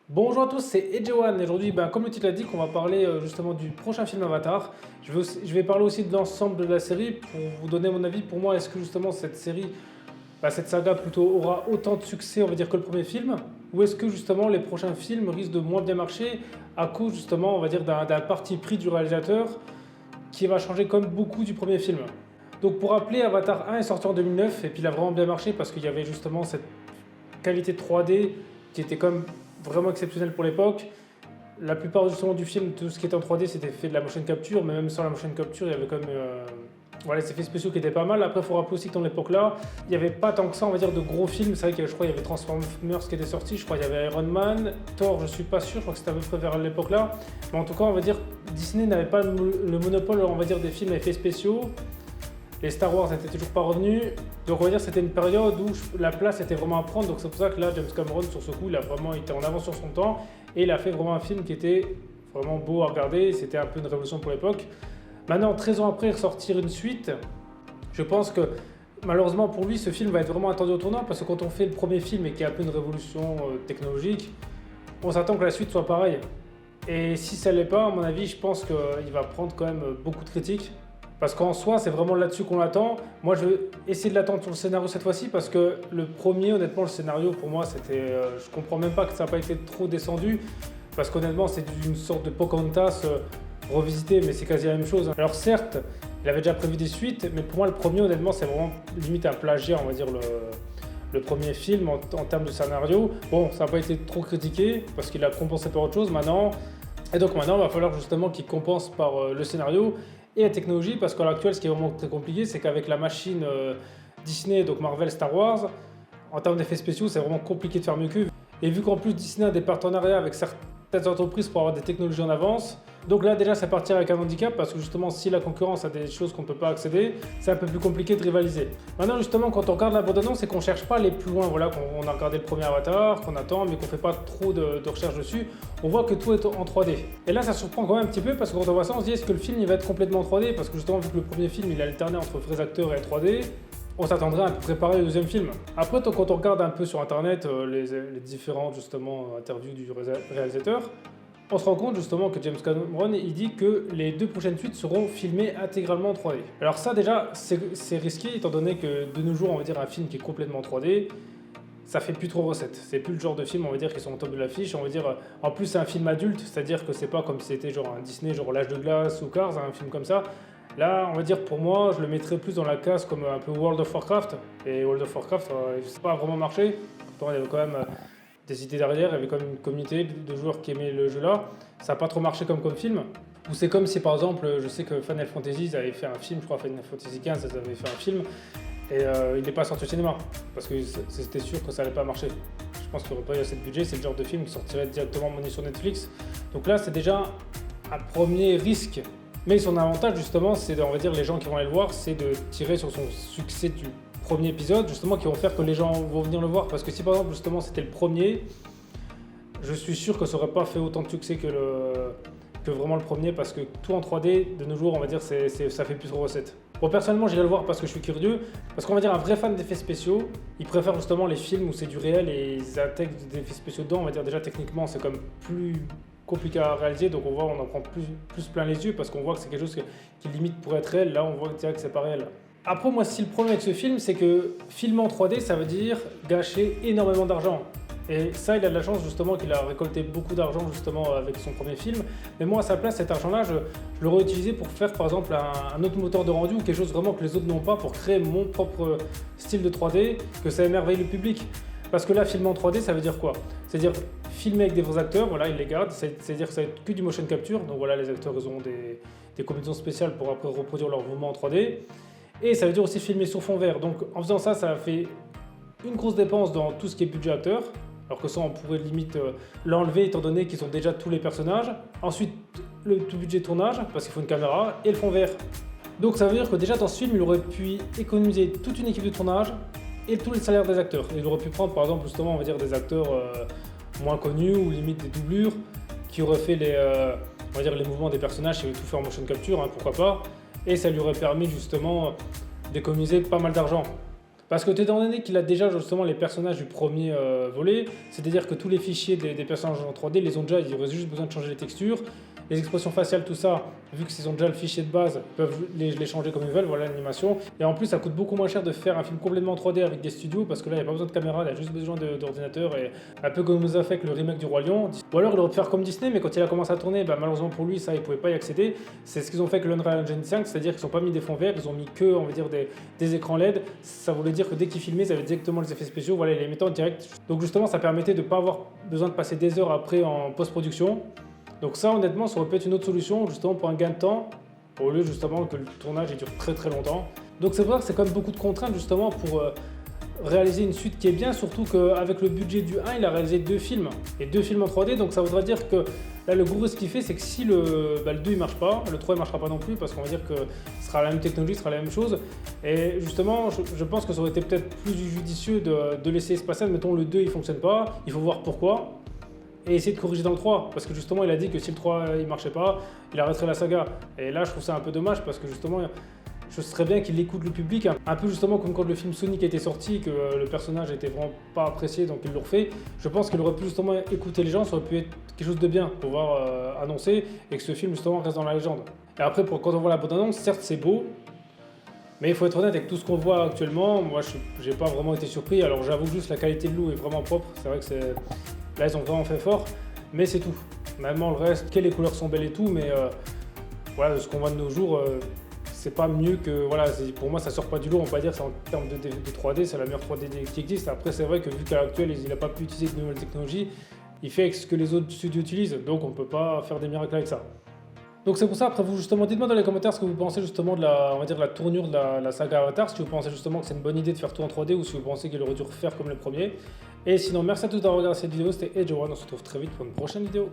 Bonjour à tous, c'est Edgewan et aujourd'hui, comme le titre l'a dit, qu'on va parler justement du prochain film Avatar. Je vais parler aussi de l'ensemble de la série pour vous donner mon avis. Pour moi, est-ce que justement cette série, cette saga plutôt, aura autant de succès, on va dire, que le premier film? Ou est-ce que justement les prochains films risquent de moins bien marcher à cause justement, on va dire, d'un parti pris du réalisateur qui va changer comme beaucoup du premier film? Donc pour rappeler, Avatar 1 est sorti en 2009 et puis il a vraiment bien marché parce qu'il y avait justement cette qualité 3D qui était comme vraiment exceptionnelle pour l'époque. La plupart justement du film, tout ce qui était en 3D, c'était fait de la motion capture, mais même sans la motion capture, il y avait quand même voilà, les effets spéciaux qui étaient pas mal. Après, il faut rappeler aussi que dans l'époque-là, il n'y avait pas tant que ça, on va dire, de gros films. C'est vrai qu'il y avait, je crois, il y avait Transformers qui était sorti, je crois, il y avait Iron Man, Thor, je suis pas sûr, je crois que c'était à peu près vers l'époque-là. Mais en tout cas, on va dire, Disney n'avait pas le monopole, on va dire, des films à effets spéciaux. Les Star Wars n'étaient toujours pas revenus. Donc on va dire que c'était une période où la place était vraiment à prendre. Donc c'est pour ça que là, James Cameron, sur ce coup, il a vraiment été en avance sur son temps. Et il a fait vraiment un film qui était vraiment beau à regarder. C'était un peu une révolution pour l'époque. Maintenant, 13 ans après, ressortir une suite, je pense que malheureusement pour lui, ce film va être vraiment attendu au tournant. Parce que quand on fait le premier film et qu'il y a un peu une révolution technologique, on s'attend que la suite soit pareille. Et si ça ne l'est pas, à mon avis, je pense qu'il va prendre quand même beaucoup de critiques. Parce qu'en soi, c'est vraiment là-dessus qu'on l'attend. Moi, je vais essayer de l'attendre sur le scénario cette fois-ci parce que le premier, honnêtement, le scénario, pour moi, c'était. Je comprends même pas que ça n'a pas été trop descendu. Parce qu'honnêtement, c'est une sorte de Pocahontas revisité, mais c'est quasi la même chose. Alors, certes, il avait déjà prévu des suites, mais pour moi, le premier, honnêtement, c'est vraiment limite un plagiat, on va dire, le premier film en termes de scénario. Bon, ça n'a pas été trop critiqué parce qu'il a compensé par autre chose maintenant. Et donc maintenant, il va falloir justement qu'il compense par le scénario et la technologie, parce qu'à l'heure actuelle, ce qui est vraiment très compliqué, c'est qu'avec la machine Disney, donc Marvel, Star Wars, en termes d'effets spéciaux, c'est vraiment compliqué de faire mieux qu'eux. Et vu qu'en plus Disney a des partenariats avec certaines entreprises pour avoir des technologies en avance, donc là déjà ça partira avec un handicap parce que justement si la concurrence a des choses qu'on ne peut pas accéder, c'est un peu plus compliqué de rivaliser. Maintenant justement quand on regarde la bande-annonce, c'est qu'on ne cherche pas à aller plus loin, voilà, qu'on a regardé le premier Avatar, qu'on attend mais qu'on ne fait pas trop de recherche dessus, on voit que tout est en 3D. Et là ça surprend quand même un petit peu parce que quand on voit ça on se dit est-ce que le film il va être complètement en 3D parce que justement vu que le premier film il alternait entre vrais acteurs et 3D, on s'attendrait à préparer le deuxième film. Après, quand on regarde un peu sur internet les différentes justement interviews du réalisateur, on se rend compte justement que James Cameron il dit que les deux prochaines suites seront filmées intégralement en 3D. Alors ça déjà c'est risqué étant donné que de nos jours on va dire un film qui est complètement 3D, ça fait plus trop recette. C'est plus le genre de film on va dire qui sont au top de l'affiche. On va dire en plus c'est un film adulte, c'est-à-dire que c'est pas comme si c'était genre un Disney genre L'Âge de glace ou Cars, un film comme ça. Là, on va dire pour moi, je le mettrais plus dans la case comme un peu World of Warcraft. Et World of Warcraft, ça n'a pas vraiment marché. Pourtant, il y avait quand même des idées derrière, il y avait quand même une communauté de joueurs qui aimaient le jeu là. Ça n'a pas trop marché comme film. Ou c'est comme si par exemple, je sais que Final Fantasy ils avaient fait un film, je crois Final Fantasy XV, ils avaient fait un film. Et il n'est pas sorti au cinéma. Parce que c'était sûr que ça n'allait pas marcher. Je pense qu'il n'y aurait pas eu assez de budget, c'est le genre de film qui sortirait directement monnaie sur Netflix. Donc là, c'est déjà un premier risque. Mais son avantage justement, c'est on va dire les gens qui vont aller le voir, c'est de tirer sur son succès du premier épisode, justement qui vont faire que les gens vont venir le voir. Parce que si par exemple justement c'était le premier, je suis sûr que ça aurait pas fait autant de succès que vraiment le premier, parce que tout en 3D, de nos jours, on va dire, ça fait plus de recettes. Bon, personnellement, j'irai le voir parce que je suis curieux, parce qu'on va dire un vrai fan d'effets spéciaux, il préfère justement les films où c'est du réel et ils intègrent des effets spéciaux dedans. On va dire déjà techniquement, c'est comme plus compliqué à réaliser, donc on en prend plus plein les yeux parce qu'on voit que c'est quelque chose qui limite pour être réel. Là, on voit que c'est pas réel. Après, moi, si le problème avec ce film, c'est que filmer en 3D, ça veut dire gâcher énormément d'argent. Et ça, il a de la chance justement qu'il a récolté beaucoup d'argent justement avec son premier film. Mais moi, à sa place, cet argent-là, je l'aurais utilisé pour faire par exemple un autre moteur de rendu ou quelque chose vraiment que les autres n'ont pas pour créer mon propre style de 3D, que ça émerveille le public. Parce que là, filmer en 3D, ça veut dire quoi? C'est-à-dire filmer avec des vrais acteurs, voilà, ils les gardent, c'est-à-dire que ça va être que du motion capture. Donc voilà, les acteurs, ils ont des combinaisons spéciales pour après reproduire leurs mouvements en 3D. Et ça veut dire aussi filmer sur fond vert. Donc en faisant ça, ça fait une grosse dépense dans tout ce qui est budget acteur. Alors que ça, on pourrait limite l'enlever étant donné qu'ils ont déjà tous les personnages. Ensuite, le tout budget tournage, parce qu'il faut une caméra, et le fond vert. Donc ça veut dire que déjà dans ce film, il aurait pu économiser toute une équipe de tournage et tous les salaires des acteurs. Il aurait pu prendre par exemple justement, on va dire des acteurs moins connus ou limite des doublures qui auraient fait on va dire, les mouvements des personnages, s'il avait tout fait en motion capture, hein, pourquoi pas. Et ça lui aurait permis justement d'économiser pas mal d'argent. Parce que étant donné qu'il a déjà justement les personnages du premier volet, c'est-à-dire que tous les fichiers des personnages en 3D les ont déjà, il aurait juste besoin de changer les textures, les expressions faciales, tout ça, vu qu'ils ont déjà le fichier de base, ils peuvent les changer comme ils veulent, voilà l'animation. Et en plus, ça coûte beaucoup moins cher de faire un film complètement en 3D avec des studios, parce que là, il n'y a pas besoin de caméra, il y a juste besoin d'ordinateur, et un peu comme nous a fait avec le remake du Roi Lion. Ou alors, il aurait pu faire comme Disney, mais quand il a commencé à tourner, bah, malheureusement pour lui, ça, il ne pouvait pas y accéder. C'est ce qu'ils ont fait avec l'Unreal Engine 5, c'est-à-dire qu'ils n'ont pas mis des fonds verts, ils ont mis que, on va dire, des écrans LED. Ça voulait dire que dès qu'ils filmaient, ils avaient directement les effets spéciaux, voilà, ils les mettaient en direct. Donc justement, ça permettait de ne pas avoir besoin de passer des heures après en post-production. Donc ça, honnêtement, ça aurait pu être une autre solution, justement pour un gain de temps, au lieu justement que le tournage il dure très très longtemps. Donc c'est vrai que c'est quand même beaucoup de contraintes justement pour réaliser une suite qui est bien, surtout qu'avec le budget du 1, il a réalisé 2 films, et 2 films en 3D, donc ça voudrait dire que là le gros risque qu'il fait, c'est que si le 2 il marche pas, le 3 il marchera pas non plus, parce qu'on va dire que ce sera la même technologie, ce sera la même chose, et justement, je pense que ça aurait été peut-être plus judicieux de laisser se passer, admettons le 2 il fonctionne pas, il faut voir pourquoi, et essayer de corriger dans le 3, parce que justement il a dit que si le 3 il marchait pas, il arrêterait la saga. Et là je trouve ça un peu dommage, parce que justement je serais bien qu'il écoute le public, un peu justement comme quand le film Sonic était sorti, que le personnage était vraiment pas apprécié, donc ils l'ont refait. Je pense qu'il aurait pu justement écouter les gens, ça aurait pu être quelque chose de bien, pouvoir annoncer, et que ce film justement reste dans la légende. Et après, quand on voit la bande-annonce, certes c'est beau, mais il faut être honnête, avec tout ce qu'on voit actuellement, moi j'ai pas vraiment été surpris. Alors j'avoue juste la qualité de l'eau est vraiment propre, c'est vrai que là ils ont vraiment fait fort, mais c'est tout. Même le reste, les couleurs sont belles et tout, mais voilà, de ce qu'on voit de nos jours, c'est pas mieux que, voilà, pour moi ça sort pas du lot, on peut pas dire que c'est en termes de 3D, c'est la meilleure 3D qui existe. Après c'est vrai que vu qu'à l'heure actuelle il n'a pas pu utiliser de nouvelles technologies, il fait avec ce que les autres studios utilisent, donc on peut pas faire des miracles avec ça. Donc c'est pour ça, après vous justement, dites-moi dans les commentaires ce que vous pensez justement de on va dire, la tournure de la saga Avatar, si vous pensez justement que c'est une bonne idée de faire tout en 3D ou si vous pensez qu'il aurait dû refaire comme le premier. Et sinon, merci à tous d'avoir regardé cette vidéo, c'était Edge One, on se retrouve très vite pour une prochaine vidéo.